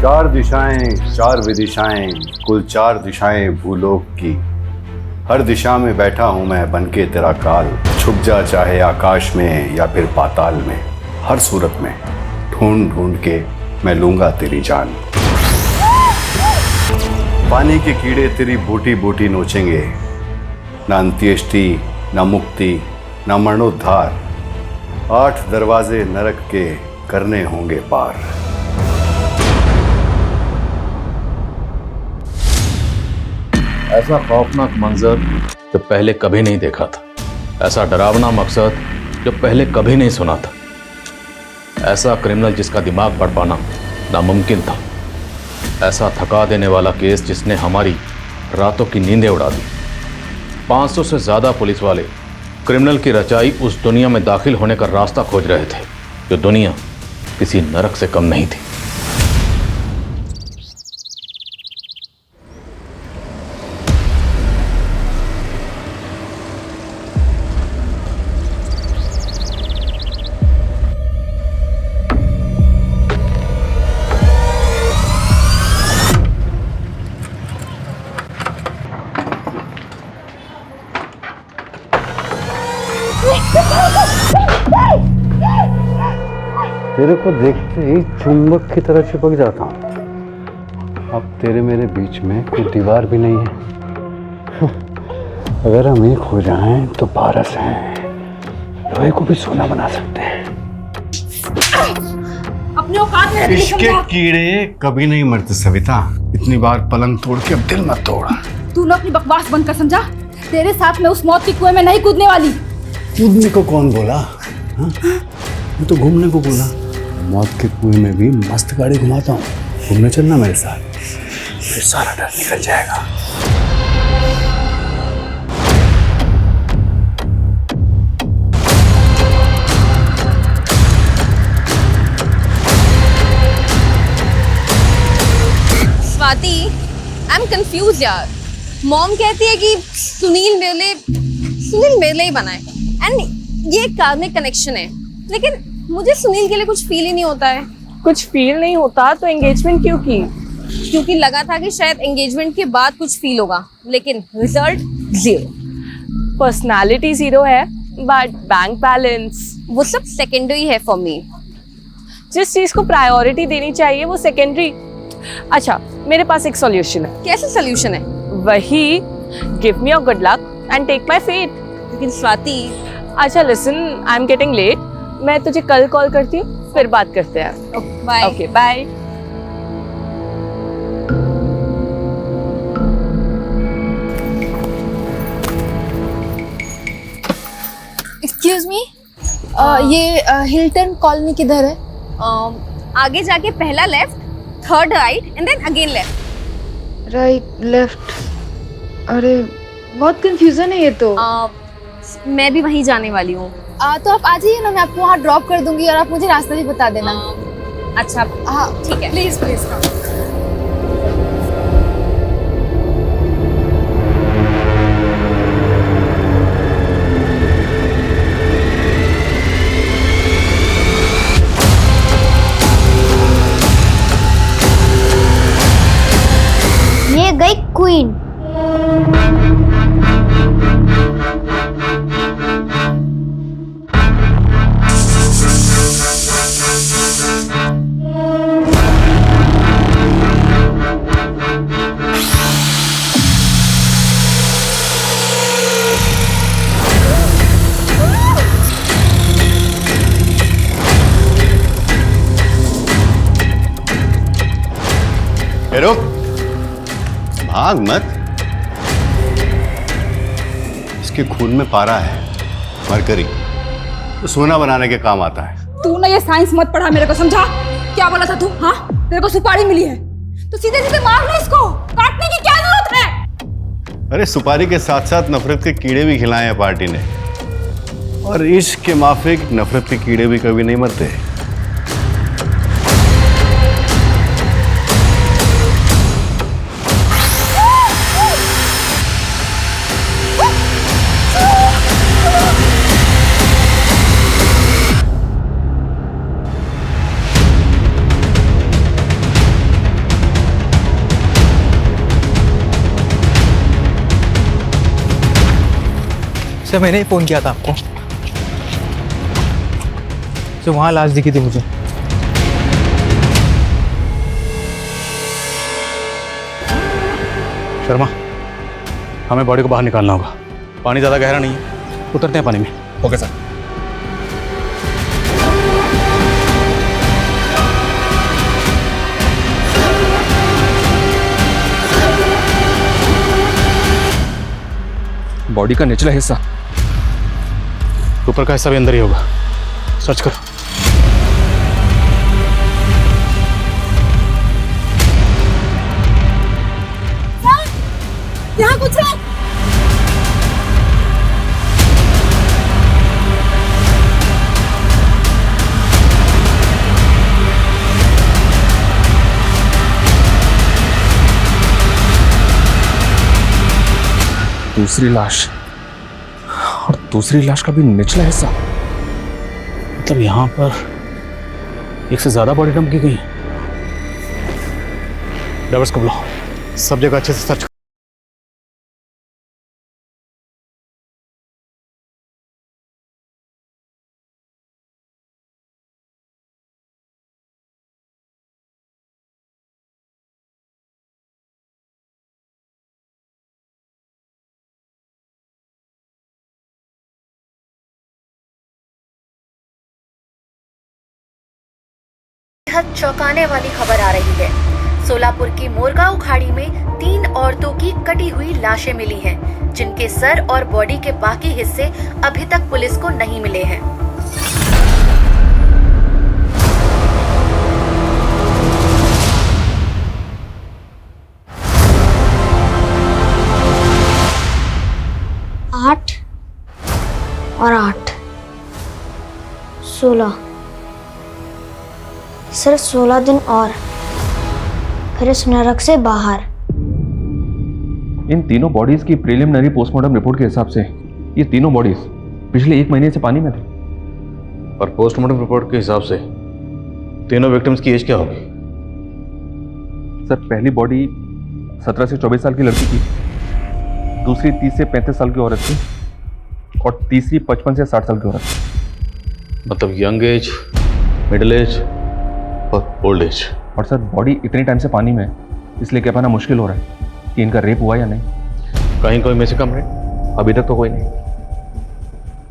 चार दिशाएं, चार विदिशाएं, कुल चार दिशाएं भूलोक की। हर दिशा में बैठा हूं मैं बनके तेरा काल। छुप जा चाहे आकाश में या फिर पाताल में, हर सूरत में ढूंढ ढूंढ के मैं लूंगा तेरी जान। पानी के कीड़े तेरी बूटी बूटी नोचेंगे, ना अंत्येष्टि, ना मुक्ति, ना मरणोद्धार। 8 दरवाजे नरक के करने होंगे पार। ऐसा खौफनाक मंजर जो पहले कभी नहीं देखा था, ऐसा डरावना मकसद जो पहले कभी नहीं सुना था, ऐसा क्रिमिनल जिसका दिमाग पढ़ पाना नामुमकिन था, ऐसा थका देने वाला केस जिसने हमारी रातों की नींदें उड़ा दी। 500 से ज्यादा पुलिस वाले क्रिमिनल की रचाई उस दुनिया में दाखिल होने का रास्ता खोज रहे थे, जो दुनिया किसी नरक से कम नहीं थी। तेरे को देखते ही चुंबक की तरह चिपक जाता हूं। अब तेरे मेरे बीच में कोई दीवार भी नहीं है। अगर हम एक हो जाएं तो पारस हैं, लोहे को भी सोना बना सकते हैं। अपने औकात में रहने इसके कीड़े कभी नहीं मरते सविता। इतनी बार पलंग तोड़ के अब दिल मत तोड़। तूने अपनी बकवास बंद कर, समझा? तेरे साथ मैं उस मौत के कुएं में नहीं कूदने वाली। कूदने को कौन बोला? मैं तो घूमने को बोला। मौत के कुएं में भी मस्त गाड़ी घुमाता हूँ, घूमने चलना मेरे साथ, फिर सारा डर निकल जाएगा। स्वाति, आई एम कंफ्यूज यार। मॉम कहती है कि सुनील मेरे लिए ही बनाए, एंड ये एक कार्मिक कनेक्शन है, लेकिन मुझे सुनील के लिए कुछ फील ही नहीं होता है। कुछ फील नहीं होता तो एंगेजमेंट क्यों की? क्योंकि लगा था कि शायद एंगेजमेंट के बाद कुछ फील होगा, लेकिन रिजल्ट 0। पर्सनालिटी 0 है, बट बैंक बैलेंस वो सब सेकेंडरी है फॉर मी। जिस चीज को प्रायोरिटी देनी चाहिए वो सेकेंडरी। अच्छा, मेरे पास एक सॉल्यूशन है। कैसे सोल्यूशन है? वही, give me your good luck and take my fate. लेकिन स्वाति, अच्छा listen, I am getting late, मैं तुझे कल कॉल करती हूँ, फिर बात करते हैं। Bye. Okay bye. Excuse me, ये हिल्टन कॉलोनी किधर है? आगे जाके पहला left, third right and then again left. Right left. अरे बहुत कंफ्यूजन है ये तो। मैं भी वहीं जाने वाली हूँ। तो आप आ जाइए ना, मैं आपको वहाँ ड्रॉप कर दूंगी और आप मुझे रास्ता भी बता देना। अच्छा, हाँ ठीक है। Please please. ये गई क्वीन। रुक, भाग मत। इसके खून में पारा है, मरकरी, तो सोना बनाने के काम आता है। तू ना ये साइंस मत पढ़ा मेरे को, समझा? क्या बोला था तू? हाँ, तेरे को सुपारी मिली है तो सीधे सीधे मार ना इसको, काटने की क्या जरूरत है? अरे सुपारी के साथ साथ नफरत के कीड़े भी खिलाए हैं पार्टी ने, और इश्क के माफिक नफरत के कीड़े भी कभी नहीं मरते। सर मैंने ही फ़ोन किया था आपको। सर वहाँ लाश दिखी थी मुझे। शर्मा, हमें बॉडी को बाहर निकालना होगा। पानी ज़्यादा गहरा नहीं है, उतरते हैं पानी में। Okay sir. बॉडी का निचला हिस्सा, ऊपर का हिस्सा भी अंदर ही होगा। सर्च करो। यहाँ कुछ है। दूसरी लाश, और दूसरी लाश का भी निचला हिस्सा। मतलब यहां पर एक से ज्यादा बॉडी डंप की गई है। ड्राइवर्स को बुलाओ, सब जगह अच्छे से सर्च करो। बेहद चौंकाने वाली खबर आ रही है। सोलापुर की मोरगांव खाड़ी में 3 औरतों की कटी हुई लाशें मिली हैं, जिनके सर और बॉडी के बाकी हिस्से अभी तक पुलिस को नहीं मिले हैं। आठ और 8 16। सिर्फ 16 दिन और फिर इस नरक से बाहर। इन तीनों बॉडीज की प्रीलिमिनरी पोस्टमार्टम रिपोर्ट के हिसाब से ये तीनों बॉडीज पिछले 1 महीने से पानी में थे। और पोस्टमार्टम रिपोर्ट के हिसाब से तीनों विक्टिम्स की एज क्या होगी? सर पहली बॉडी 17 से 24 साल की लड़की थी, दूसरी 30 से 35 साल की औरत थी, और तीसरी 55 से 60 साल की औरत थी। मतलब यंग एज, मिडिल एज और ओल्ड एज। और सर बॉडी इतने टाइम से पानी में है, इसलिए कह पाना मुश्किल हो रहा है कि इनका रेप हुआ या नहीं। कहीं कोई मिसिंग कंप्लेंट? अभी तक तो कोई नहीं।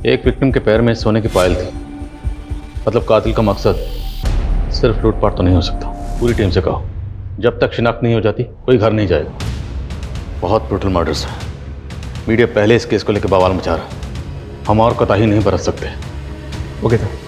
एक विक्टिम के पैर में सोने की पायल थी। मतलब कातिल का मकसद सिर्फ लूटपाट तो नहीं हो सकता। पूरी टीम से कहो, जब तक शिनाख्त नहीं हो जाती कोई घर नहीं जाएगा। बहुत ब्रूटल मर्डर्स है। मीडिया पहले इस केस को लेकर बवाल मचा रहा है। हम और कोताही नहीं बरत सकते। Okay sir.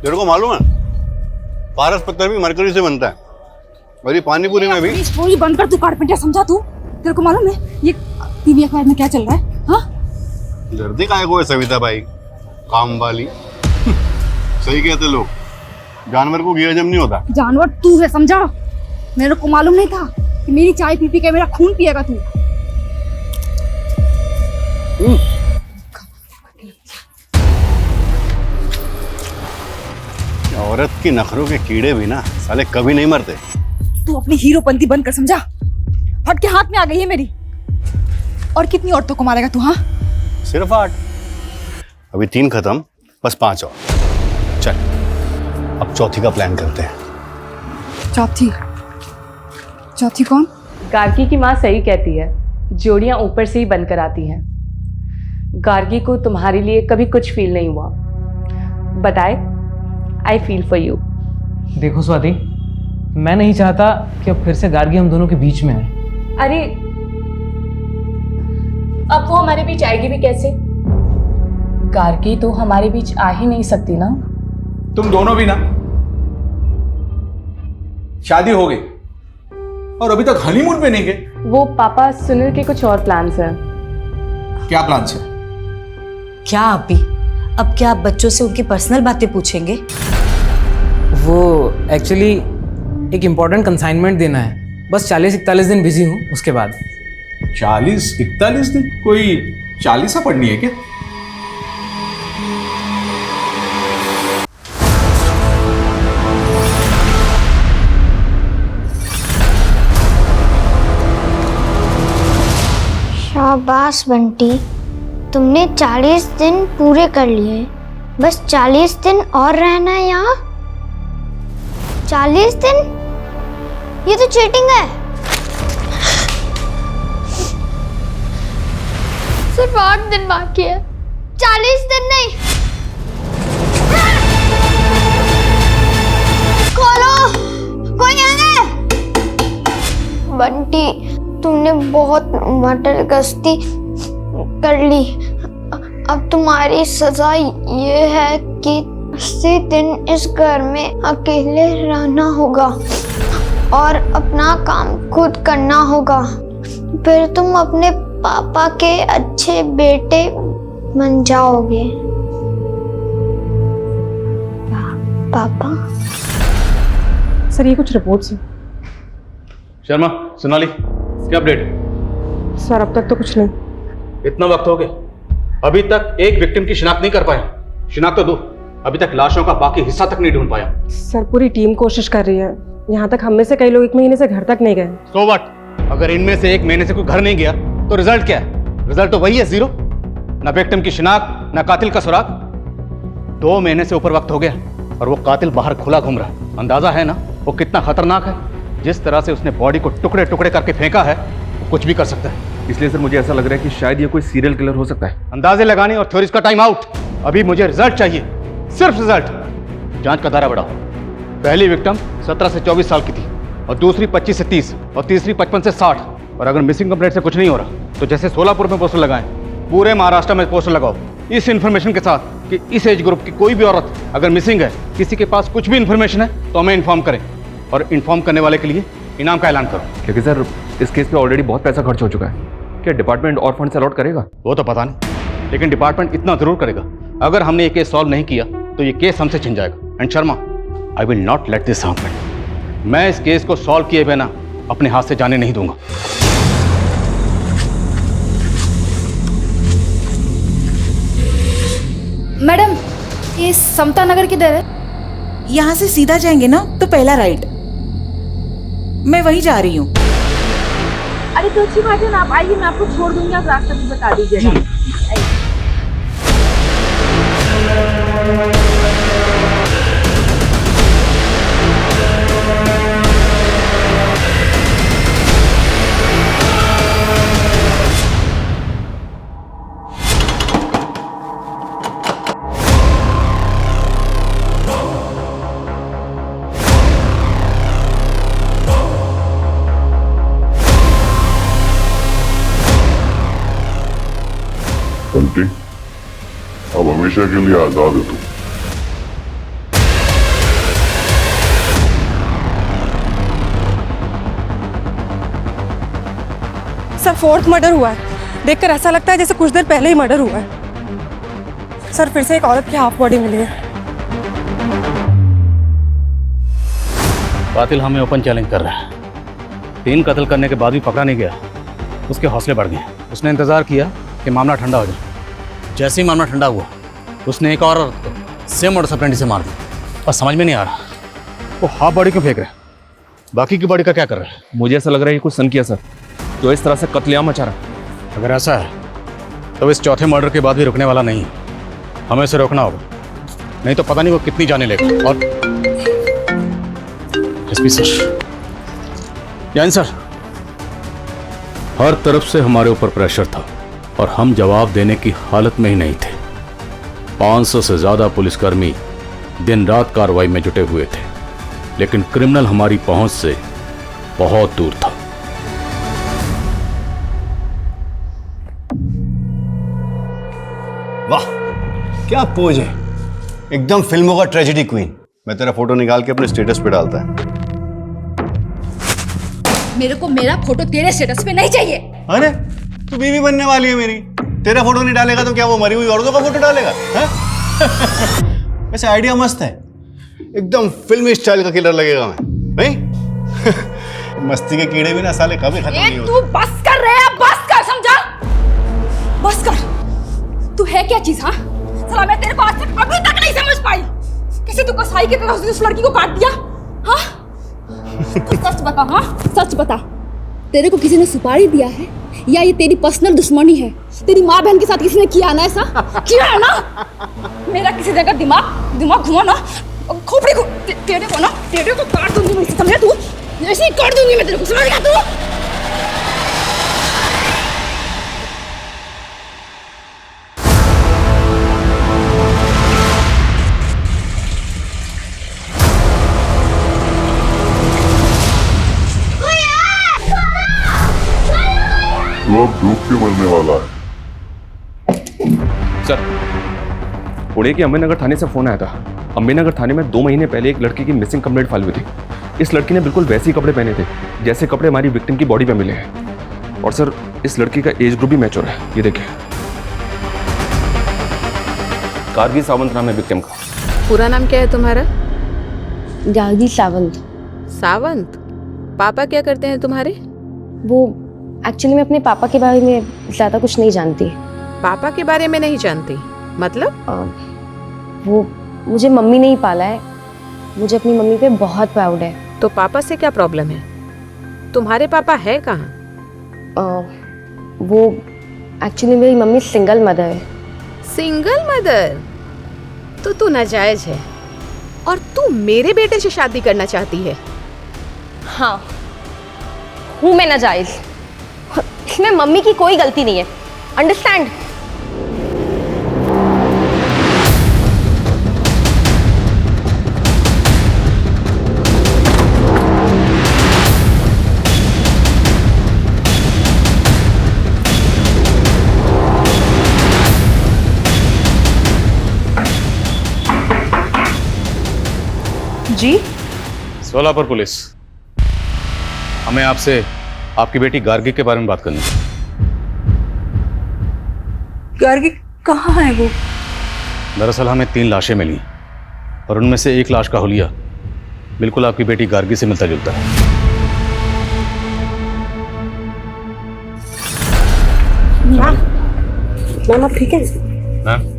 तेरे को मालूम है पारस पत्थर भी मरकरी से बनता है, और ये पानी पूरी में भी। स्टोरी बंद कर, तू कारपेंटर समझा तू। तेरे को मालूम है ये टीवी अखबार में क्या चल रहा है? हाँ, डरती काहे को है सविता भाई, काम वाली। सही कहते लोग, जानवर को घी हजम नहीं होता। जानवर तू है, समझा? मेरे को मालूम नहीं था कि मेरी चाय पी पी के मेरा खून पिएगा तू। औरत की नखरों के कीड़े भी ना साले कभी नहीं मरते। तू अपनी हीरोपंती बंद कर, समझा? हट के हाथ में आ गई है मेरी। और कितनी औरतों को मारेगा तू? हाँ, सिर्फ 8, अभी 3 खत्म, बस 5 और। चल अब चौथी का प्लान करते हैं। चौथी? चौथी कौन? गार्गी की माँ सही कहती है, जोड़ियां ऊपर से ही बनकर आती हैं। गार्गी को तुम्हारे लिए कभी कुछ फील नहीं हुआ। बताए, आई फील फॉर यू। देखो स्वाति, मैं नहीं चाहता कि अब फिर से गार्गी हम दोनों के बीच में आए। अरे अब वो हमारे बीच आएगी भी कैसे? गार्गी तो हमारे बीच आ ही नहीं सकती ना। तुम दोनों भी ना, शादी हो गई और अभी तक हनीमून पे नहीं गए। वो पापा सुनील के कुछ और प्लान्स हैं। क्या प्लान है? क्या आप भी? अब क्या आप बच्चों से उनकी पर्सनल बातें पूछेंगे? वो एक्चुअली एक इम्पोर्टेंट कंसाइनमेंट देना है, बस 40-41 दिन बिजी हूँ, उसके बाद। 40-41 दिन? कोई 40 पढ़नी है क्या? शाबाश बंटी, तुमने 40 दिन पूरे कर लिए। बस 40 दिन और रहना है यहाँ। 40 दिन? ये तो चीटिंग है। सिर्फ 8 दिन बाकी है, 40 दिन नहीं। खोलो, कोई है? बंटी, तुमने बहुत मटर गश्ती कर ली। अब तुम्हारी सजा ये है कि 80 दिन इस घर में अकेले रहना होगा और अपना काम खुद करना होगा। फिर तुम अपने पापा के अच्छे बेटे बन जाओगे। पापा? सर, ये कुछ रिपोर्ट्स हैं। शर्मा, सोनाली, क्या अपडेट? सर, अब तक तो कुछ नहीं। इतना वक्त हो गया, अभी तक एक विक्टिम की शिनाख्त नहीं कर पाए। शिनाख्त तो दो, अभी तक लाशों का बाकी हिस्सा तक नहीं ढूंढ पाया। सर, पूरी टीम कोशिश कर रही है। यहाँ तक हम में से कई लोग 1 महीने से घर तक नहीं गए। So what? अगर इनमें से 1 महीने से कोई घर नहीं गया तो रिजल्ट क्या है? रिजल्ट तो वही है, 0। ना विक्टिम की शिनाख्त, ना कातिल का सुराग। 2 महीने से ऊपर वक्त हो गया और वो कातिल बाहर खुला घूम रहा है। अंदाजा है ना वो कितना खतरनाक है? जिस तरह से उसने बॉडी को टुकड़े टुकड़े करके फेंका है, वो कुछ भी कर सकता है। इसलिए सर मुझे ऐसा लग रहा है कि शायद ये कोई सीरियल किलर हो सकता है। अंदाजे लगाने और थ्योरीज का टाइम आउट। अभी मुझे रिजल्ट चाहिए, सिर्फ रिजल्ट। जांच का दायरा बढ़ाओ। पहली विक्टिम 17 से 24 साल की थी और दूसरी 25 से 30 और तीसरी 55 से 60। और अगर मिसिंग कंप्लेंट से कुछ नहीं हो रहा तो जैसे सोलापुर में पोस्टर लगाएं, पूरे महाराष्ट्र में पोस्टर लगाओ इस इन्फॉर्मेशन के साथ कि इस एज ग्रुप की कोई भी औरत अगर मिसिंग है, किसी के पास कुछ भी इन्फॉर्मेशन है तो हमें इन्फॉर्म करें और इन्फॉर्म करने वाले के लिए इनाम का ऐलान करो। क्योंकि सर इस केस पे ऑलरेडी बहुत पैसा खर्च हो चुका है। क्या डिपार्टमेंट और फंड अलॉट करेगा? वो तो पता नहीं, लेकिन डिपार्टमेंट इतना जरूर करेगा। अगर हमने ये केस सॉल्व नहीं किया तो ये केस हमसे छिन जाएगा। And Sharma, I will not let this happen. मैं इस केस को सॉल्व किए बिना अपने हाथ से जाने नहीं दूंगा। मैडम, ये समता नगर किधर है? यहाँ से सीधा जाएंगे ना तो पहला राइट। मैं वहीं जा रही हूँ। अरे तो अच्छी बात है ना, आप आइए, मैं आपको छोड़ दूंगी, आप रास्ता भी बता दीजिएगा। बंटी, अब हमेशा के लिए आजाद है तू। सर, 4th मर्डर हुआ है। देखकर ऐसा लगता है जैसे कुछ देर पहले ही मर्डर हुआ है। सर, फिर से एक औरत की हाफ बॉडी मिली है। कातिल हमें ओपन चैलेंज कर रहा है। 3 कत्ल करने के बाद भी पकड़ा नहीं गया, उसके हौसले बढ़ गए। उसने इंतजार किया कि मामला ठंडा हो जाए। जैसे ही मामला ठंडा हुआ, उसने एक और औरत को सेम मोटर सप्रेंटी से मार दिया। और समझ में नहीं आ रहा वो हाफ बॉडी क्यों फेंक रहा है, बाकी की बॉडी का क्या कर रहा है? मुझे ऐसा लग रहा है ये कुछ सन किया सर, जो इस तरह से कत्लेआम मचा रहा है। अगर ऐसा है तो इस चौथे मर्डर के बाद भी रुकने वाला नहीं है। हमें इसे रोकना होगा, नहीं तो पता नहीं वो कितनी जाने लेगा। और एसपी सर, जैन सर, हर तरफ से हमारे ऊपर प्रेशर था और हम जवाब देने की हालत में ही नहीं थे। 500 से ज्यादा पुलिसकर्मी दिन रात कार्रवाई में जुटे हुए थे, लेकिन क्रिमिनल हमारी पहुंच से बहुत दूर था। वाह, क्या पोज है, एकदम फिल्मों का ट्रेजेडी क्वीन। मैं तेरा फोटो निकाल के अपने स्टेटस पे डालता है। मेरे को मेरा फोटो तेरे स्टेटस पे नहीं चाहिए। अरे तू बीवी बनने वाली है मेरी, तेरा फोटो नहीं डालेगा तो क्या वो मरी हुई औरतों का फोटो डालेगा? वैसे आइडिया मस्त है, एकदम फिल्मी स्टाइल का किलर लगेगा मैं, नहीं? मस्ती के कीड़े भी ना साले कभी खत्म नहीं होते। तू बस कर रहे हैं, बस कर। कसाई की तरह उसने उस लड़की को काट दिया? हाँ? तो सच बता, हाँ सच बता, तेरे को किसी ने सुपारी दिया है या ये तेरी पर्सनल दुश्मनी है? तेरी माँ बहन के साथ किसी ने किया ना ऐसा? किया है ना? मेरा किसी जगह दिमाग घुमा ना, खोपड़ी को तेरे को काट दूंगी मैं, समझा तू? ऐसे ही काट दूंगी मैं तेरे को, समझ गया तू? वो अब डूब के मरने वाला है। सर, पुणे के अम्बेनगर थाने से फोन आया था। अम्बेनगर थाने में 2 महीने पहले एक लड़की की मिसिंग कंप्लेंट फाइल हुई थी। इस लड़की ने बिल्कुल वैसे ही कपड़े पहने थे जैसे कपड़े हमारी विक्टिम की बॉडी पे मिले हैं। और सर, इस लड़की का एज ग्रुप भी मैच हो रहा है, ये देखिए। गार्गी सावंत नाम है विक्टिम का। पूरा नाम क्या है तुम्हारा? गार्गी सावंत। सावंत? पापा क्या करते हैं तुम्हारे? वो एक्चुअली मैं अपने पापा के बारे में ज़्यादा कुछ नहीं जानती। पापा के बारे में नहीं जानती मतलब? वो मुझे मम्मी ने ही पाला है, मुझे अपनी मम्मी पे बहुत प्राउड है। तो पापा से क्या प्रॉब्लम है? तुम्हारे पापा है कहाँ? वो एक्चुअली मेरी मम्मी सिंगल मदर है। Single mother? तो तू नाजायज है और तू मेरे बेटे से शादी करना चाहती है? हाँ, हूँ मैं नाजायज। इसमें मम्मी की कोई गलती नहीं है, अंडरस्टैंड? जी? सोलापुर पुलिस, हमें आपसे आपकी बेटी गार्गी के बारे में बात करनी है। गार्गी कहाँ है वो? दरअसल हमें 3 लाशें मिली और उनमें से एक लाश का हुलिया बिल्कुल आपकी बेटी गार्गी से मिलता जुलता है। मैम आप ठीक है? मैम,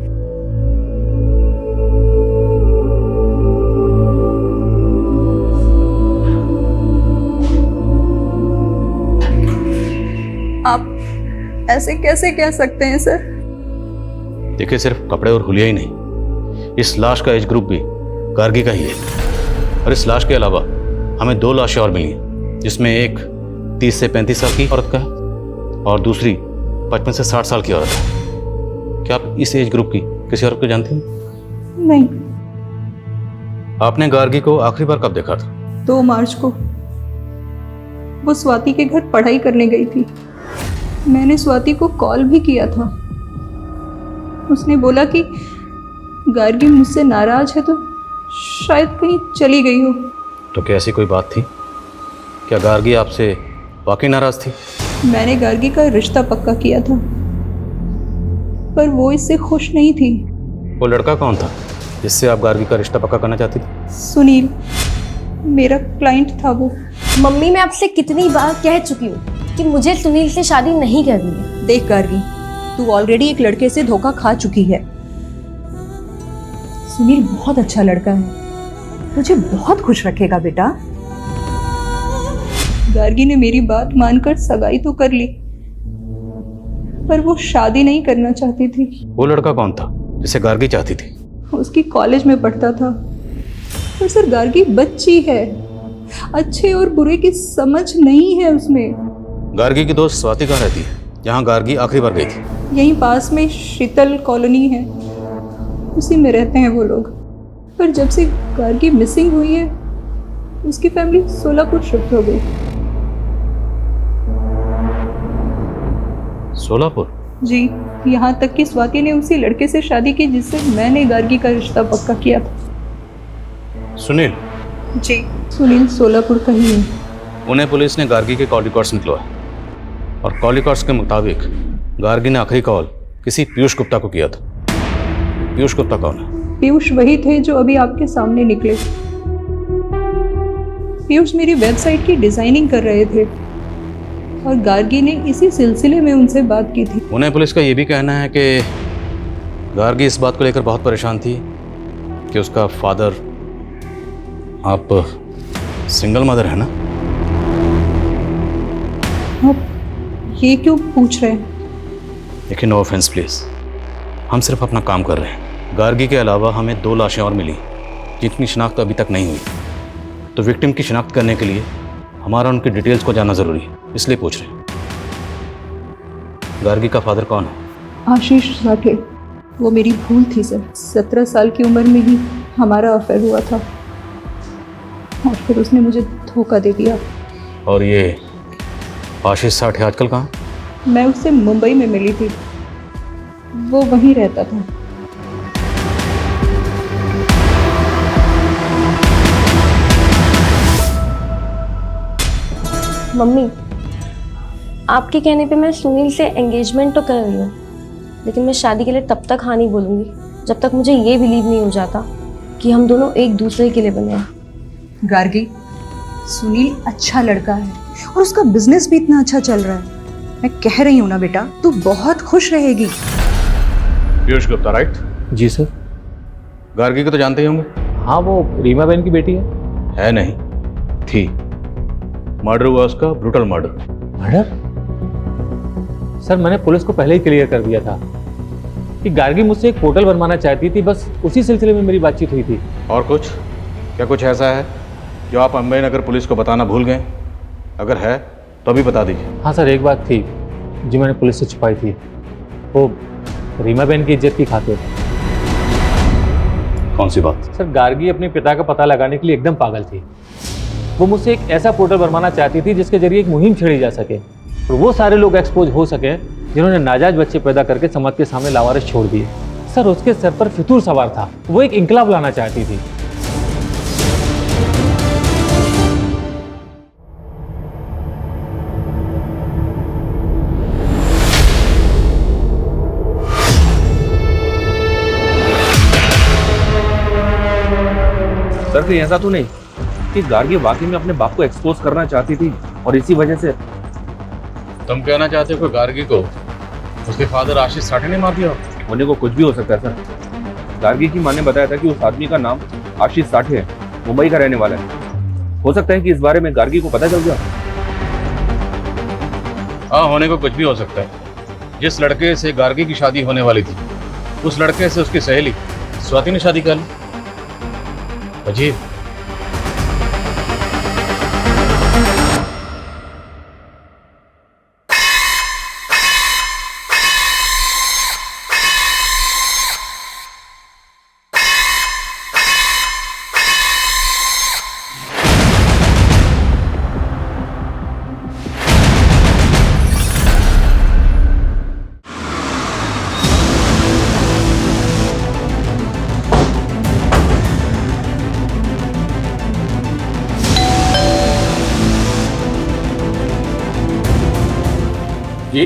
आप ऐसे कैसे कह सकते हैं सर? देखिए, सिर्फ कपड़े और हुलिया ही नहीं, इस लाश का एज ग्रुप भी गार्गी का ही है। और इस लाश के अलावा हमें 2 लाशें और मिली हैं, जिसमें एक 30 से 35 साल की औरत का है और दूसरी 55 से 60 साल की औरत है। क्या आप इस एज ग्रुप की किसी और को जानती हैं? नहीं। आपने गार्गी को आखिरी बार कब देखा था? 2 मार्च को। वो स्वाति के घर पढ़ाई करने गई थी। मैंने स्वाति को कॉल भी किया था। उसने बोला कि गार्गी मुझसे नाराज है तो शायद कहीं चली गई हो। तो क्या ऐसी कोई बात थी? क्या गार्गी आपसे वाकई नाराज थी? मैंने गार्गी का रिश्ता पक्का किया था पर वो इससे खुश नहीं थी। वो लड़का कौन था जिससे आप गार्गी का रिश्ता पक्का करना चाहती थी? सुनील, मेरा क्लाइंट था वो। मम्मी, मैं आपसे कितनी बार कह चुकी हूँ कि मुझे सुनील से शादी नहीं करनी है। देख गार्गी, तू ऑलरेडी एक लड़के से धोखा खा चुकी है। सुनील बहुत अच्छा लड़का है, तुझे बहुत खुश रखेगा बेटा। गार्गी ने मेरी बात मानकर सगाई तो कर ली पर वो शादी नहीं करना चाहती थी। वो लड़का कौन था जिसे गार्गी चाहती थी? उसकी कॉलेज में पढ़ता था। पर सर, गार्गी बच्ची है, अच्छे और बुरे की समझ नहीं है उसमें। गार्गी की दोस्त स्वाति कहाँ रहती है जहाँ गार्गी आखिरी बार गई थी? यहीं पास में शीतल कॉलोनी है, उसी में रहते हैं वो लोग। पर जब से गार्गी मिसिंग हुई है उसकी फैमिली सोलापुर शिफ्ट हो गई। सोलापुर? जी, यहाँ तक कि स्वाति ने उसी लड़के से शादी की जिससे मैंने गार्गी का रिश्ता पक्का किया था। सुनील? जी, सुनील सोलापुर का ही है। पुणे पुलिस ने गार्गी के कॉल रिकॉर्ड्स निकलवाए और कॉल रिकॉर्ड्स के मुताबिक गार्गी ने आखिरी कॉल किसी पीयूष गुप्ता को किया था। पीयूष गुप्ता कौन है? पीयूष वही थे जो अभी आपके सामने निकले। पीयूष मेरी वेबसाइट की डिजाइनिंग कर रहे थे और गार्गी ने इसी सिलसिले में उनसे बात की थी। पुणे पुलिस का यह भी कहना है कि गार्गी इस बात को लेकर बहुत परेशान थी कि उसका फादर आप सिंगल मदर है ना? आप ये क्यों पूछ रहे हैं? देखिए, नो ऑफेंस प्लीज, हम सिर्फ अपना काम कर रहे हैं। गार्गी के अलावा हमें 2 लाशें और मिली जिनकी शिनाख्त अभी तक नहीं हुई, तो विक्टिम की शिनाख्त करने के लिए हमारा उनकी डिटेल्स को जानना ज़रूरी है, इसलिए पूछ रहे हैं। गार्गी का फादर कौन है? आशीष साठे। वो मेरी भूल थी सर। 17 साल की उम्र में ही हमारा अफेयर हुआ था और फिर उसने मुझे धोखा दे दिया। और ये आशीष साठे आजकल कहाँ? मैं उससे मुंबई में मिली थी, वो वहीं रहता था। मम्मी, आपके कहने पे मैं सुनील से एंगेजमेंट तो कर रही हूँ, लेकिन मैं शादी के लिए तब तक हाँ नहीं बोलूँगी जब तक मुझे ये बिलीव नहीं हो जाता कि हम दोनों एक दूसरे के लिए बने हैं। गार्गी, सुनील अच्छा लड़का है और उसका बिजनेस भी इतना अच्छा चल रहा है। मैं कह रही हूँ ना बेटा, तू बहुत खुश रहेगी। पीयूष गुप्ता, राइट? जी सर। गार्गी को तो जानते ही होंगे। हाँ, वो रीमा बहन की बेटी है। है नहीं, थी। मर्डर हुआ उसका, ब्रूटल मर्डर। मर्डर? सर, मैंने पुलिस को पहले ही क्लियर कर दिया था कि गार्गी मुझसे एक पोर्टल बनवाना चाहती थी, बस उसी सिलसिले में मेरी बातचीत हुई थी। और कुछ? क्या कुछ ऐसा है जो आप अम्बे नगर पुलिस को बताना भूल गए? अगर है तो अभी बता दीजिए। हाँ सर, एक बात थी जो मैंने पुलिस से छुपाई थी, वो रीमा बहन की इज्जत की खातिर। कौन सी बात? सर, गार्गी अपने पिता का पता लगाने के लिए एकदम पागल थी। वो मुझसे एक ऐसा पोर्टल बनवाना चाहती थी जिसके जरिए एक मुहिम छेड़ी जा सके और वो सारे लोग एक्सपोज हो सके जिन्होंने नाजायज बच्चे पैदा करके समाज के सामने लावारिस छोड़ दिए। सर, उसके सर पर फितूर सवार था, वो एक इंकलाब लाना चाहती थी। सर, कहीं ऐसा तो नहीं कि गार्गी वाकई में अपने बाप को एक्सपोज करना चाहती थी और इसी वजह से? तुम कहना चाहते हो कि गार्गी को उसके फादर आशीष साठे ने मार दिया? होने को कुछ भी हो सकता है सर। गार्गी की मां ने बताया था कि उस आदमी का नाम आशीष साठे है, मुंबई का रहने वाला है। हो सकता है कि इस बारे में गार्गी को पता चल गया। हाँ, होने को कुछ भी हो सकता है। जिस लड़के से गार्गी की शादी होने वाली थी, उस लड़के से उसकी सहेली स्वाति ने शादी कर ली। अजीब। जी?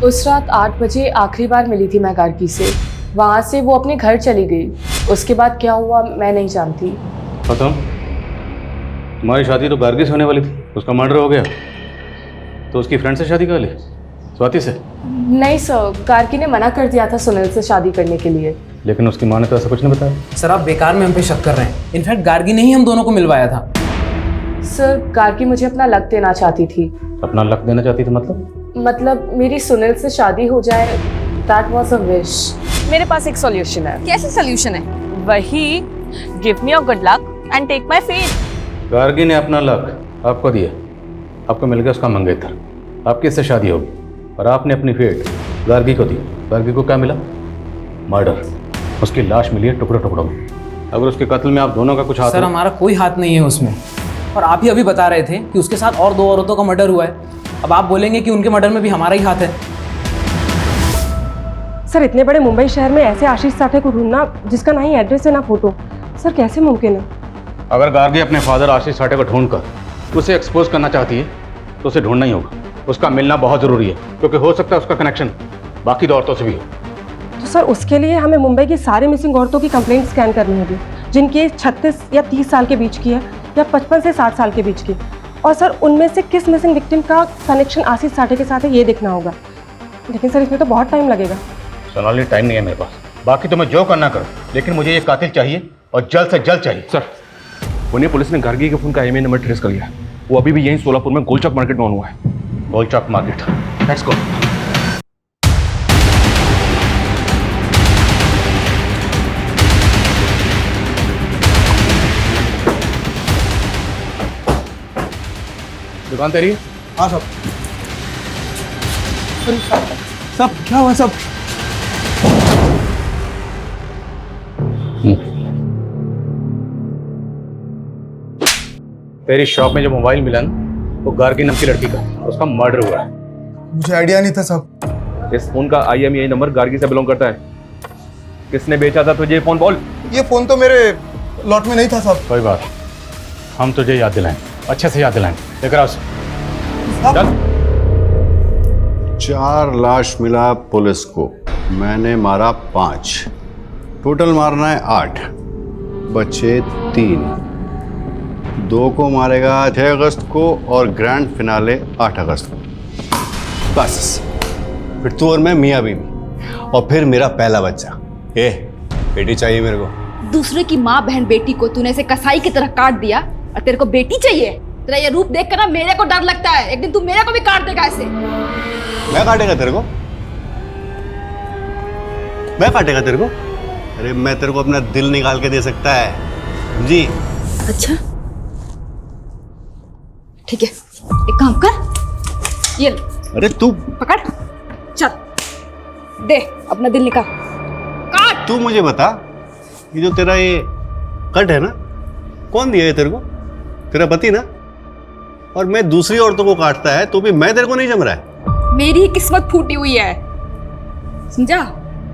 उस रात 8 बजे आखिरी बार मिली थी मैं गार्गी से। वहां से वो अपने घर चली गई। उसके बाद क्या हुआ मैं नहीं जानती। खत्म? तुम्हारी शादी तो गार्गी से होने वाली थी, उसका मर्डर हो गया, तो उसकी फ्रेंड से शादी कर ली, स्वाति से? नहीं सर, गार्गी ने मना कर दिया था सुनील से शादी करने के लिए। लेकिन उसकी माँ ने तो ऐसा कुछ नहीं बताया। सर, आप बेकार में हम पे शक कर रहे हैं। इनफैक्ट गार्गी ने ही हम दोनों को मिलवाया था। सर, गार्गी मुझे अपना लक देना चाहती थी। अपना लक देना चाहती थी मतलब मेरी सुनील से शादी हो जाए। That was a wish. मेरे पास एक सॉल्यूशन है। कैसे सॉल्यूशन है? वही, give me your good luck and take my faith. Gargi ने अपना लक आपको दिया, आपको मिल गया उसका मंगेतर, आपकी इससे शादी होगी, और आपने अपनी फेट गार्गी को दी। गार्गी को क्या मिला? मर्डर। उसकी लाश मिली है टुकड़ों टुकड़ों में। अगर उसके कत्ल में आप दोनों का कुछ हाथ? सर, हमारा कोई हाथ नहीं है उसमें, और आप ही अभी बता रहे थे कि उसके साथ और 2 औरतों का मर्डर हुआ है। अब आप बोलेंगे कि उनके मर्डर में भी हमारा ही हाथ है। सर, इतने बड़े मुंबई शहर में ऐसे आशीष साठे को ढूंढना जिसका ना ही एड्रेस है ना फोटो, सर कैसे मुमकिन है? अगर गार्गी अपने फादर आशीष साठे को ढूंढकर उसे एक्सपोज करना चाहती है तो उसे ढूंढना ही होगा। उसका मिलना बहुत जरूरी है, क्योंकि हो सकता है उसका कनेक्शन बाकी 2 औरतों से भी हो। तो सर, उसके लिए हमें मुंबई की सारी मिसिंग औरतों की कंप्लेंट स्कैन करनी होगी, जिनकी एज 36 या 30 साल के बीच की है या 55 से 60 साल के बीच की। और सर, उनमें से किस मिसिंग विक्टिम का कनेक्शन आशीष साठे के साथ है ये देखना होगा। लेकिन सर, इसमें तो बहुत टाइम लगेगा। सोनाली, टाइम नहीं है मेरे पास। बाकी तुम्हें जो करना करो। लेकिन मुझे ये कातिल चाहिए और जल्द से जल्द चाहिए। सर, पुणे पुलिस ने गार्गी के फोन का IMEI नंबर ट्रेस कर लिया। वो अभी भी यहीं सोलापुर में गोलचौक मार्केट में ऑन हुआ है। गोलचौक मार्केट, लेट्स गो। दुकान तेरी? हाँ सब। सब क्या हुआ सब? तेरी शॉप में जो मोबाइल मिला ना, वो गार्गी नाम की लड़की का, और उसका मर्डर हुआ है। मुझे आइडिया नहीं था सब। इस फोन का IMEI नंबर गार्गी से बिलोंग करता है। किसने बेचा था तुझे ये फोन, बोल? ये फोन तो मेरे लॉट में नहीं था सब। कोई बात, हम तुझे याद दिलाएं, अच्छे से याद दिलाएं। लेकर आओ। चल। 4 लाश मिला पुलिस को, मैंने मारा 5, टोटल मारना है 8, बचे 3। 2 को मारेगा 6 अगस्त को और ग्रैंड फिनाले 8 अगस्त को। बस फिर तू और मैं मियाँ बीवी, और फिर मेरा पहला बच्चा। बेटी चाहिए मेरे को। दूसरे की माँ बहन बेटी को तूने ऐसे कसाई की तरह काट दिया और तेरे को बेटी चाहिए? तेरा ये रूप देख कर ना मेरे को डर लगता है, एक दिन तू मेरे को भी काट देगा ऐसे। मैं काटेगा तेरे को? मैं काटेगा तेरे को? अरे मैं तेरे को अपना दिल निकाल के दे सकता है, समझी? अच्छा ठीक है, एक काम कर, ये ले। अरे तू पकड़, चल दे अपना दिल निकाल, काट। तू मुझे बता, ये जो तेरा ये कट है ना, कौन दिया है तेरे को? तेरा पति ना? और मैं दूसरी औरतों को काटता है तो भी मैं तेरे को नहीं जम रहा है। मेरी ही किस्मत फूटी हुई है, समझा?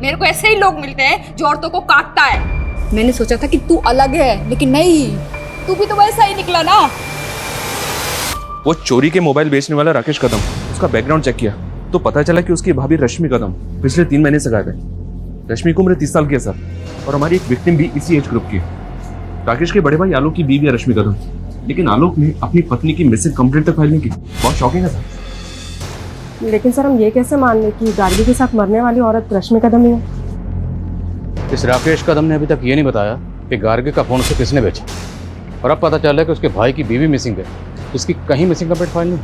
मेरे को ऐसे ही लोग मिलते हैं जो औरतों को काटता है। मैंने सोचा था कि तू अलग है, लेकिन नहीं, तू भी तो वैसा ही निकला ना। वो चोरी के मोबाइल बेचने वाला राकेश कदम, उसका बैकग्राउंड चेक किया तो पता चला कि उसकी भाभी रश्मि कदम पिछले 3 महीने से गायब है। रश्मि की उम्र 30 साल की है सर, और हमारी एक विक्टिम भी इसी एज ग्रुप की है। राकेश के बड़े भाई आलोक की बीवी है रश्मि कदम, लेकिन आलोक ने अपनी पत्नी की मिसिंग कंप्लेंट तक फाइल नहीं की। बहुत शॉकिंग है सर। लेकिन सर हम ये कैसे मान लें कि गार्गी के साथ मरने वाली औरत रश्मि कदम ही है? इस राकेश कदम ने अभी तक ये नहीं बताया कि गार्गी का फोन उसे किसने बेचा, और अब पता चला कि उसके भाई की बीवी मिसिंग है, इसकी कहीं मिसिंग कंप्लेंट फाइल नहीं।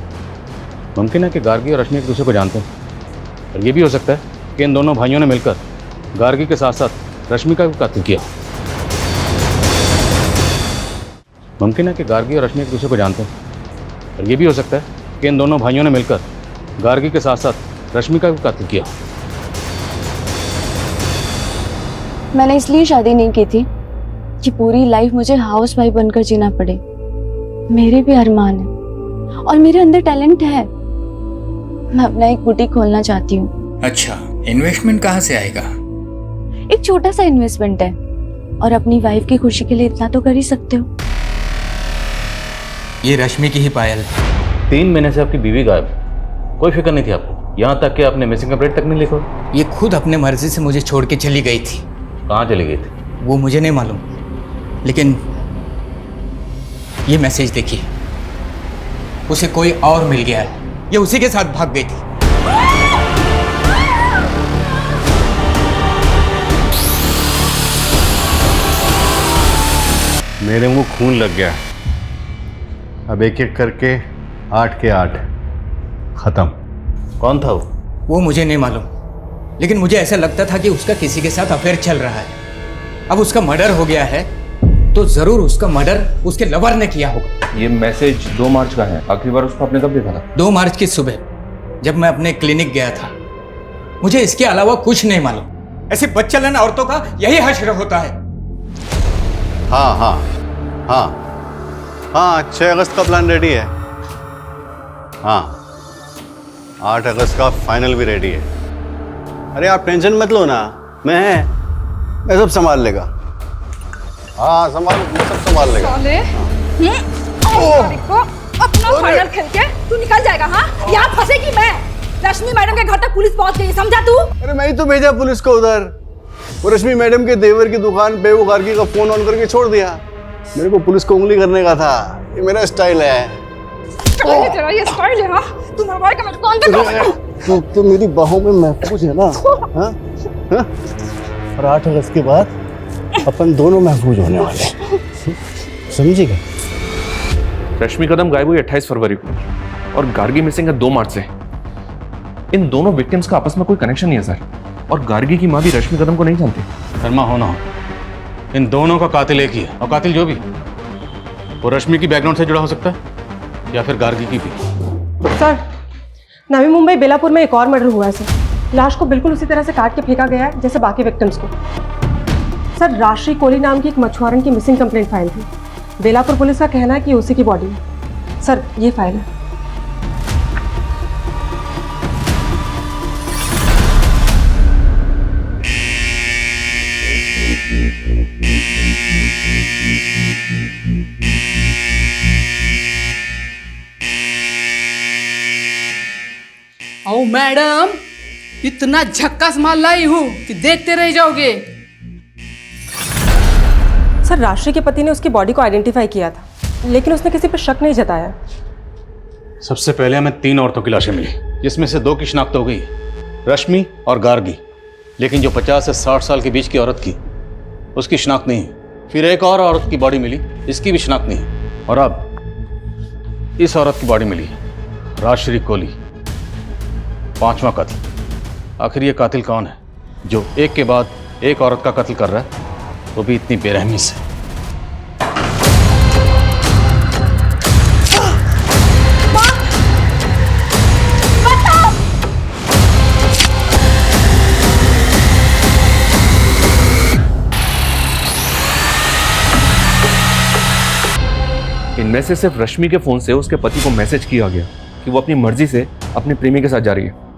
मुमकिन है कि गार्गी और रश्मि एक दूसरे को जानते हैं, और ये भी हो सकता है कि इन दोनों भाइयों ने मिलकर गार्गी के साथ साथ रश्मि का भी कातिल किया। मुमकिन है कि गार्गी और रश्मि एक दूसरे को जानते हैं, और ये भी हो सकता है कि इन दोनों भाइयों ने मिलकर गार्गी के साथ साथ रश्मि का भी कातिल किया। मैंने इसलिए शादी नहीं की थी कि पूरी लाइफ मुझे हाउस वाइफ बनकर जीना पड़े। मेरे भी अरमान है और मेरे अंदर टैलेंट है। मैं अपना एक बुटीक खोलना चाहती हूँ। अच्छा, इन्वेस्टमेंट कहाँ से आएगा? एक छोटा सा इन्वेस्टमेंट है, और अपनी वाइफ की खुशी के लिए इतना तो कर ही सकते हो। ये रश्मि की ही पायल। 3 महीने से आपकी बीवी गायब, कोई फिक्र नहीं थी आपको, यहाँ तक कि आपने मिसिंग कंप्लेंट तक नहीं लिखा। ये खुद अपने मर्जी से मुझे छोड़ के चली गई थी। कहाँ चली गई थी? वो मुझे नहीं मालूम, लेकिन ये मैसेज देखिए, उसे कोई और मिल गया है, ये उसी के साथ भाग गई थी। मेरे मुंह खून लग गया, अब एक एक करके 8 के 8 खत्म। कौन था वो? वो मुझे नहीं मालूम, लेकिन मुझे ऐसा लगता था कि उसका किसी के साथ अफेयर चल रहा है। अब उसका मर्डर हो गया है तो जरूर उसका मर्डर उसके लवर ने किया होगा। ये मैसेज 2 मार्च का है, आखिरी बार उसको आपने कब देखा था? 2 मार्च की सुबह जब मैं अपने क्लिनिक गया था। मुझे इसके अलावा कुछ नहीं मालूम। ऐसे बच्चलन औरतों का यही हश्र होता है। हाँ हाँ हाँ हाँ, 6 अगस्त का प्लान रेडी है। हाँ, 8 अगस्त का फाइनल भी रेडी है। अरे आप टेंशन मत लो ना, मैं सब संभाल लेगा। हाँ मैं सब संभाल लेगा। अपना फाइनल खेल के तू निकल जाएगा। हाँ, यहाँ फंसेगी मैं। रश्मि मैडम के घर तक पुलिस पहुंच गई, समझा तू? अरे मैं ही तो भेजा पुलिस को उधर। वो रश्मि मैडम के देवर की दुकान पे वो गार्गी का फोन ऑन करके छोड़ दिया। मेरे को पुलिस को उंगली करने का था, ये मेरा स्टाइल है। तेरा ये स्टाइल है? हाँ, तू मरवाए का, मैं कौन देखा? तो मेरी बाहों में महफूज है ना। हाँ? हाँ? और 8 अगस्त के बाद अपन दोनों महफूज होने वाले हैं, समझिएगा? रश्मि कदम गायब हुई 28 फरवरी को और गार्गी मिसिंग है 2 मार्च से। इन दोनों विक्टिम्स का आपस में कोई कनेक्शन नहीं है सर, और गार्गी की माँ भी रश्मि कदम को नहीं जानती। शर्मा हो ना हो, इन दोनों का कातिल एक ही है, और कातिल जो भी वो रश्मि की बैकग्राउंड से जुड़ा हो सकता है या फिर गार्गी की भी। सर, नवी मुंबई बेलापुर में एक और मर्डर हुआ है सर। लाश को बिल्कुल उसी तरह से काट के फेंका गया है जैसे बाकी विक्टिम्स को। सर, राशि कोहली नाम की एक मछुआरन की मिसिंग कंप्लेंट फाइल थी। बेलापुर पुलिस का कहना है कि उसी की बॉडी है। सर, ये फाइल है। ओ मैडम, इतना झक्कास माल लाई हूँ कि देखते रह जाओगे। सर, राशि के पति ने उसकी बॉडी को आइडेंटिफाई किया था, लेकिन उसने किसी पर शक नहीं जताया। सबसे पहले हमें 3 औरतों की लाशें मिली, जिसमें से 2 की शिनाख्त हो गई, रश्मि और गार्गी। लेकिन जो 50 से 60 साल के बीच की औरत की, उसकी शिनाख्त नहीं है। फिर एक और औरत की बॉडी मिली, इसकी भी शिनाख्त नहीं है। और अब इस औरत की बॉडी मिली, राजश्री कोहली, 5वां कत्ल। आखिर ये कातिल कौन है जो एक के बाद एक औरत का कत्ल कर रहा है, वो भी इतनी बेरहमी से? इनमें से सिर्फ रश्मि के फोन से उसके पति को मैसेज किया गया कि वो अपनी मर्जी से अपने प्रेमी के साथ जा रही है।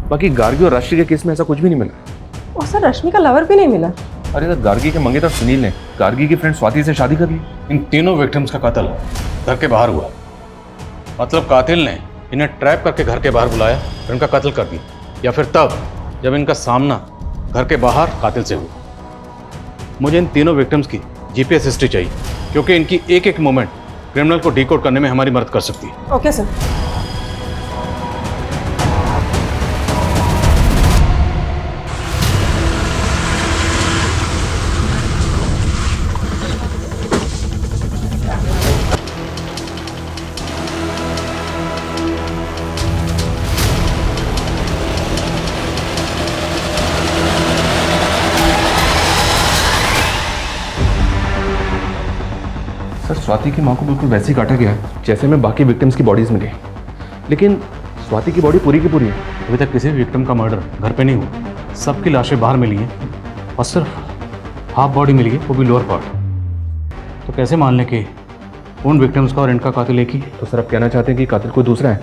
बाकी गार्गी और राशि के केस में ऐसा कुछ भी नहीं मिला। और सर, रश्मि का लवर भी नहीं मिला। अरे सर, गार्गी के मंगेतर सुनील ने गार्गी की फ्रेंड स्वाति से शादी कर ली। इन तीनों विक्टिम्स का कत्ल घर के बाहर हुआ। मतलब कातिल ने इन्हें ट्रैप करके घर के बाहर बुलाया और इनका कत्ल कर दिया, या फिर तब जब इनका सामना घर के बाहर कातिल से हुआ। मुझे इन तीनों विक्टिम्स की जीपीएस हिस्ट्री चाहिए, क्योंकि इनकी एक एक मोमेंट क्रिमिनल को डिकोड करने में हमारी मदद कर सकती है। Okay sir. सर, स्वाति की मां को बिल्कुल वैसे ही काटा गया है जैसे में बाकी विक्टिम्स की बॉडीज मिली, लेकिन स्वाति की बॉडी पूरी की पूरी है। अभी तक किसी भी विक्टिम का मर्डर घर पे नहीं हुआ। सबकी लाशें बाहर मिली हैं और सिर्फ हाफ बॉडी मिली है, वो भी लोअर पार्ट। तो कैसे मान लें कि उन विक्टिम्स का और इनका कातिल एक ही है? तो सर, आप कहना चाहते हैं कि कातिल कोई दूसरा है?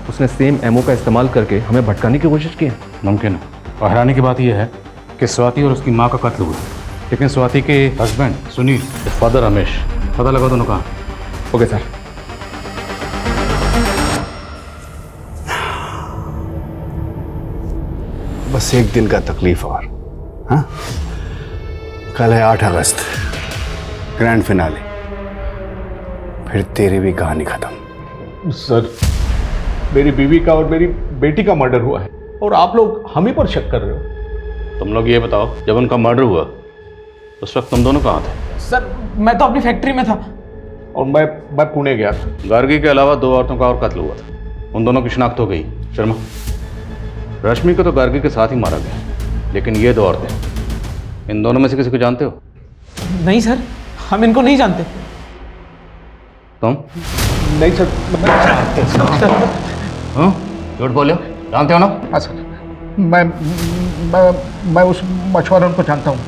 उसने सेम एमओ का इस्तेमाल करके हमें भटकाने की कोशिश की है? मुमकिन है। और हैरानी की बात यह है कि स्वाति और उसकी माँ का कत्ल हुआ, लेकिन स्वाति के हस्बैंड सुनील, फादर रमेश, पता लगा दोनों कहाँ। Okay sir. बस एक दिन का तकलीफ और। हाँ, कल है 8 अगस्त, ग्रैंड फिनाले, फिर तेरी भी कहानी खत्म। सर, मेरी बीवी का और मेरी बेटी का मर्डर हुआ है और आप लोग हम ही पर शक कर रहे हो। तुम लोग ये बताओ, जब उनका मर्डर हुआ उस वक्त तुम दोनों कहाँ थे? सर, मैं तो अपनी फैक्ट्री में था और मैं पुणे गया था। गार्गी के अलावा 2 औरतों का और कत्ल हुआ था, उन दोनों की शिनाख्त हो गई। शर्मा, रश्मि को तो गार्गी के साथ ही मारा गया, लेकिन ये 2 औरतें, इन दोनों में से किसी को जानते हो? नहीं सर, हम इनको नहीं जानते। तुम? नहीं सर। हाँ, झूठ बोलो, जानते हो ना? हाँ सर, मैं उस मछुआरों को जानता हूँ।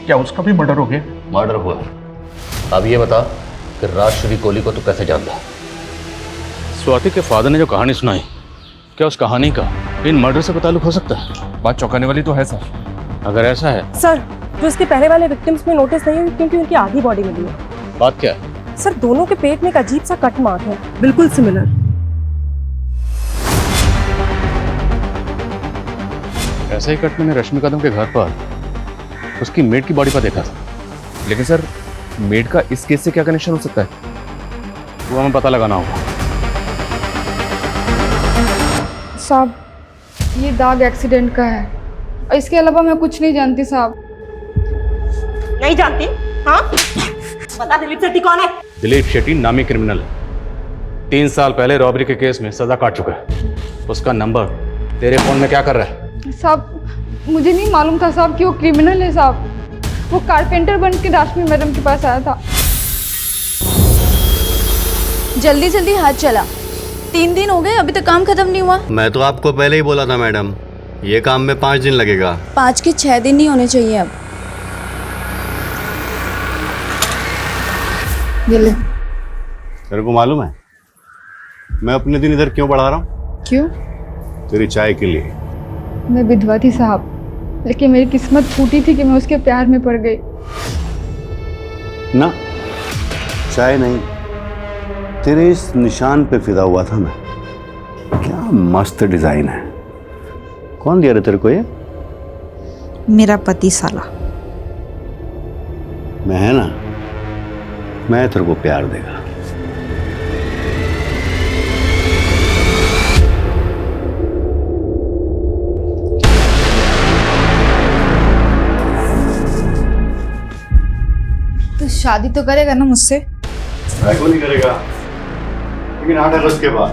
क्या उसका भी मर्डर हो गया? मर्डर हुआ। अब ये बता कि राजश्री कोहली को तू कैसे जानता है? स्वाति के फादर ने जो कहानी सुनाई, क्या उस कहानी का इन मर्डर से ताल्लुक हो सकता है? बात चौंकाने वाली तो है सर। अगर ऐसा है सर, जो इसके पहले वाले विक्टिम्स में नोटिस नहीं हुई क्योंकि उनकी आधी बॉडी मिली है। बात क्या है? सर, दोनों के पेट में एक अजीब सा कट मार्क है, बिल्कुल सिमिलर। ऐसा ही कट मैंने रश्मि कदम के घर पर उसकी मेड की बॉडी पर देखा था। लेकिन सर, मेड का इस केस से क्या कनेक्शन हो सकता है? वो हमें पता लगाना होगा। साहब, ये दाग एक्सीडेंट का है और इसके अलावा मैं कुछ नहीं जानती साहब। नहीं जानती? हाँ, बता दिलीप शेट्टी कौन है? दिलीप शेट्टी नामी क्रिमिनल है। 3 साल पहले रॉबरी के केस में सजा काट चुका है। उसका नंबर तेरे फोन में क्या कर रहा है? साहब मुझे नहीं मालूम था साहब कि वो क्रिमिनल है साहब। वो कारपेंटर बन के रश्मि मैडम के पास आया था। जल्दी जल्दी हाथ चला। 3 दिन हो गए अभी तक काम खत्म नहीं हुआ। मैं तो आपको पहले ही बोला था मैडम, ये काम में 5 दिन लगेगा। 5 के 6 दिन नहीं होने चाहिए अब। ये ले। तेरे को मालूम है मैं अपने दिन इधर क्यों बढ़ा रहा हूँ? क्यों? तेरी चाय के लिए। मैं विधवा थी साहब, लेकिन मेरी किस्मत फूटी थी कि मैं उसके प्यार में पड़ गई। ना, चाय नहीं, तेरे इस निशान पे फिदा हुआ था मैं। क्या मस्त डिजाइन है। कौन दिया रे तेरे को ये? मेरा पति साला। मैं है ना, मैं तेरे को प्यार देगा। तो शादी तो करेगा ना मुझसे? क्यों नहीं करेगा, लेकिन 8 अगस्त के बाद।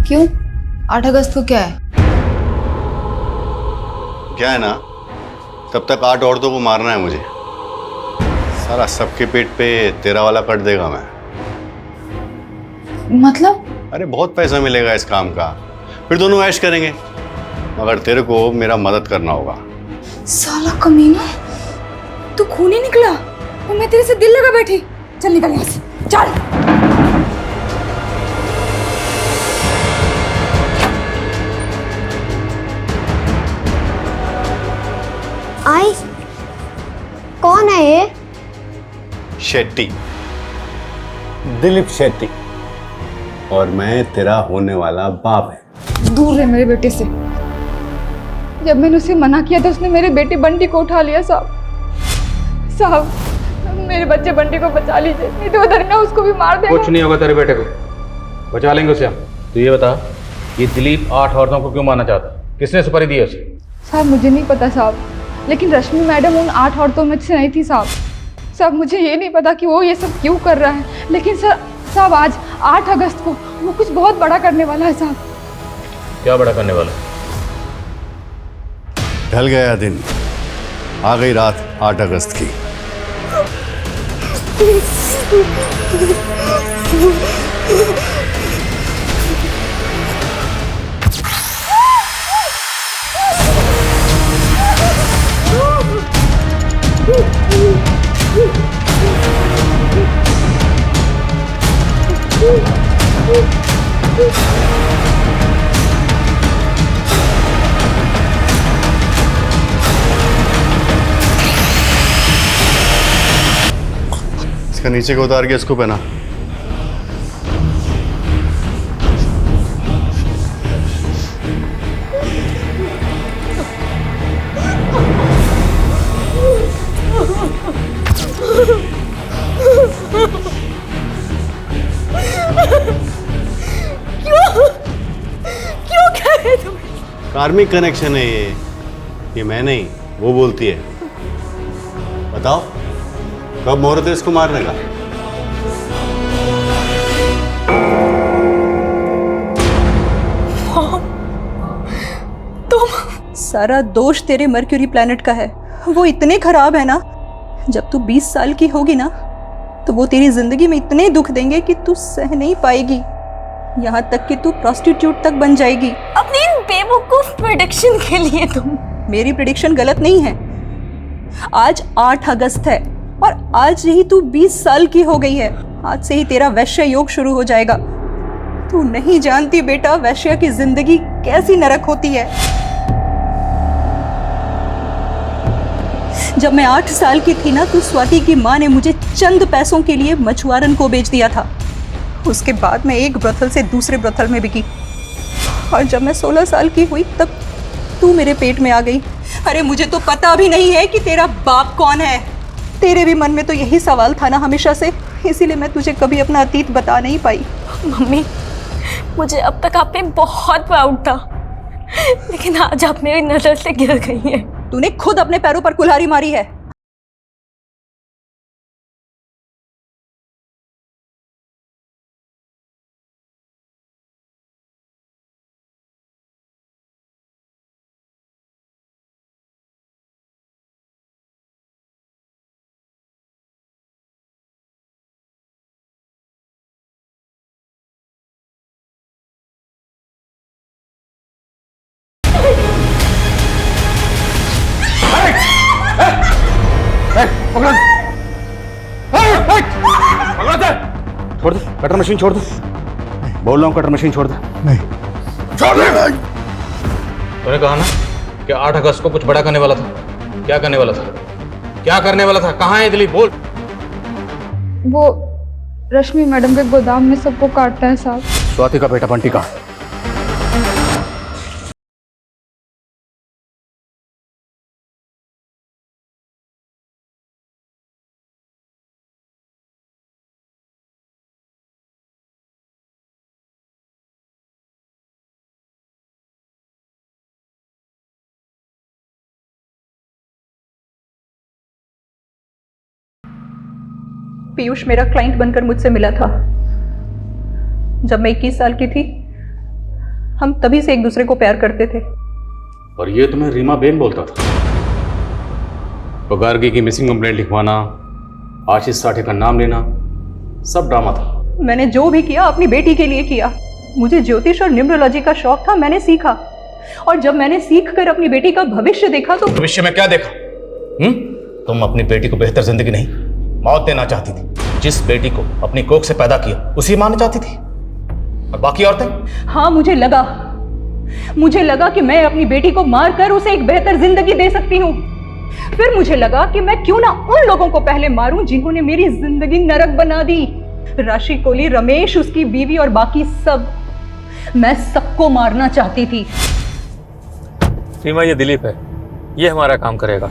क्यों? 8 अगस्त को क्या है? क्या है ना, तब तक 8 औरतों को मारना है मुझे। सारा सबके पेट पे तेरा वाला कट देगा मैं। मतलब? अरे बहुत पैसा मिलेगा इस काम का, फिर दोनों ऐश करेंगे, मगर तेरे को मेरा मदद करना होगा। साला कमीना, तू खूनी निकला और मैं तेरे से दिल लगा बैठी। चल निकल यहाँ से, चल। आई, कौन है ये? शेट्टी, दिलीप शेट्टी, और मैं तेरा होने वाला बाप है। दूर रहे मेरे बेटे से। जब मैंने उसे मना किया तो उसने मेरे बेटे बंटी को उठा लिया। साहब मेरे बच्चे बंटी को बचा लीजिए, नहीं तो उधर ना उसको भी मार देगा। कुछ नहीं होगा तेरे बेटे को, बचा लेंगे उसे हम। तो ये बता, ये दिलीप 8 औरतों को क्यों मारना चाहता? किसने सुपारी दी है उसे? साहब मुझे नहीं पता साहब, लेकिन रश्मि मैडम उन 8 औरतों में से नहीं थी साहब। साहब मुझे ये नहीं पता कि वो ये सब क्यों कर रहा है, लेकिन साहब आज 8 अगस्त को वो कुछ बहुत बड़ा करने वाला है साहब। क्या बड़ा करने वाला? ढल गया दिन, आ गई रात 8 अगस्त की। इसका नीचे को उतार के इसको पहना। क्यों कह रहे तुम? कार्मिक कनेक्शन है ये मैं नहीं, वो बोलती है। बताओ कब मुहूर्त है इसको मारने का? तुम सारा दोष तेरे मर्क्यूरी प्लैनेट का है। वो इतने खराब है ना, जब तू 20 साल की होगी ना तो वो तेरी जिंदगी में इतने दुख देंगे कि तू सह नहीं पाएगी, यहाँ तक कि तू प्रोस्टिट्यूट तक बन जाएगी। अपनी इन बेवकूफ प्रेडिक्शन के लिए तुम। मेरी प्रेडिक्शन गलत नहीं है। आज 8 अगस्त है और आज ही तू 20 साल की हो गई है। आज से ही तेरा वैश्य योग शुरू हो जाएगा। तू नहीं जानती बेटा, वैश्य की जिंदगी कैसी नरक होती है। जब मैं 8 साल की थी ना, तो स्वाति की माँ ने मुझे चंद पैसों के लिए मछुआरन को बेच दिया था। उसके बाद मैं एक ब्रथल से दूसरे ब्रथल में बिकी, और जब मैं 16 साल की हुई तब तू मेरे पेट में आ गई। अरे मुझे तो पता भी नहीं है कि तेरा बाप कौन है। तेरे भी मन में तो यही सवाल था ना हमेशा से, इसीलिए मैं तुझे कभी अपना अतीत बता नहीं पाई। मम्मी, मुझे अब तक आप पे बहुत प्राउड था, लेकिन आज आप मेरी नजर से गिर गई हैं। तूने खुद अपने पैरों पर कुल्हाड़ी मारी है। कटर मशीन छोड़ दे, बोल रहा हूँ कटर मशीन छोड़ दे। नहीं छोड़ दे। तूने कहा ना कि 8 अगस्त को कुछ बड़ा करने वाला था। क्या करने वाला था? क्या करने वाला था? कहाँ है दिलीप? बोल। वो रश्मि मैडम के गोदाम में सबको काटता है साहब। स्वाति का बेटा बंटी का। पीयूष मेरा क्लाइंट बनकर मुझसे मिला था जब मैं 21 साल की थी। हम तभी से एक दूसरे को प्यार करते थे। और ये तुम्हें रीमा बेन बोलता था? तो गार्गी की मिसिंग कंप्लेंट लिखवाना, आशीष साठे का नाम लेना, सब ड्रामा था। मैंने जो भी किया अपनी बेटी के लिए किया। मुझे ज्योतिष और न्यूमरोलॉजी का शौक था, मैंने सीखा। और जब मैंने सीख कर अपनी बेटी का भविष्य देखा तो भविष्य में क्या देखा? तुम अपनी बेटी को बेहतर जिंदगी नहीं, मौत देना चाहती थी। जिस बेटी को अपनी कोख से पैदा किया उसी मारना चाहती थी। और बाकी औरतें? हाँ, मुझे लगा कि मैं अपनी बेटी को मारकर उसे एक बेहतर जिंदगी दे सकती हूँ। फिर मुझे लगा कि मैं क्यों ना उन लोगों को पहले मारूं जिन्होंने मेरी जिंदगी नरक बना दी। राशि कोहली, रमेश, उसकी बीवी और बाकी सब। मैं सबको मारना चाहती थी। रीमा, ये दिलीप है, ये हमारा काम करेगा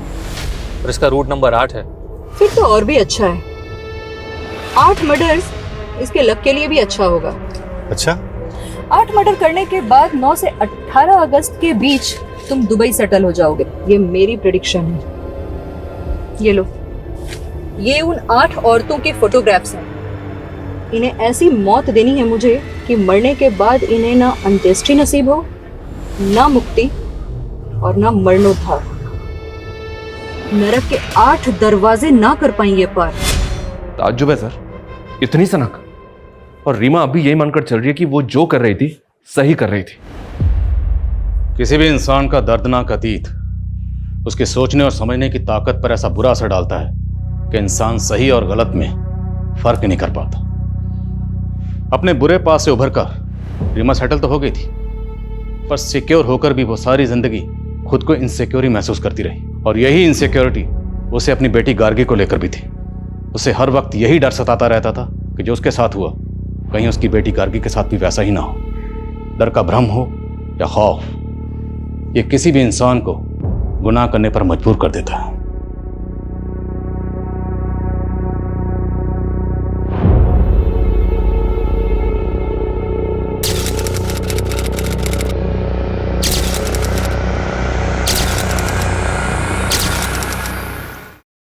और इसका रूट नंबर 8 है। फिर तो और भी अच्छा है। 8 मर्डर्स इसके लक के लिए भी अच्छा होगा। अच्छा, 8 मर्डर करने के बाद 9 से 18 अगस्त के बीच तुम दुबई सेटल हो जाओगे। ये मेरी प्रेडिक्शन है। ये लो, ये उन 8 औरतों के फोटोग्राफ्स हैं। इन्हें ऐसी मौत देनी है मुझे कि मरने के बाद इन्हें ना अंत्येष्टि नसीब हो, ना मुक्ति और ना मरणोद्धार। नरक के 8 दरवाजे ना कर पाएंगे पार। ताज्जुब है सर, इतनी सनक। और रीमा अभी यही मानकर चल रही है कि वो जो कर रही थी सही कर रही थी। किसी भी इंसान का दर्दनाक अतीत उसके सोचने और समझने की ताकत पर ऐसा बुरा असर डालता है कि इंसान सही और गलत में फर्क नहीं कर पाता। अपने बुरे पास से उभर कर रीमा सेटल तो हो गई थी, पर सिक्योर होकर भी वो सारी जिंदगी खुद को इनसिक्योर ही महसूस करती रही। और यही इनसिक्योरिटी उसे अपनी बेटी गार्गी को लेकर भी थी। उसे हर वक्त यही डर सताता रहता था कि जो उसके साथ हुआ कहीं उसकी बेटी गार्गी के साथ भी वैसा ही ना हो। डर का भ्रम हो या खौफ, ये किसी भी इंसान को गुनाह करने पर मजबूर कर देता है।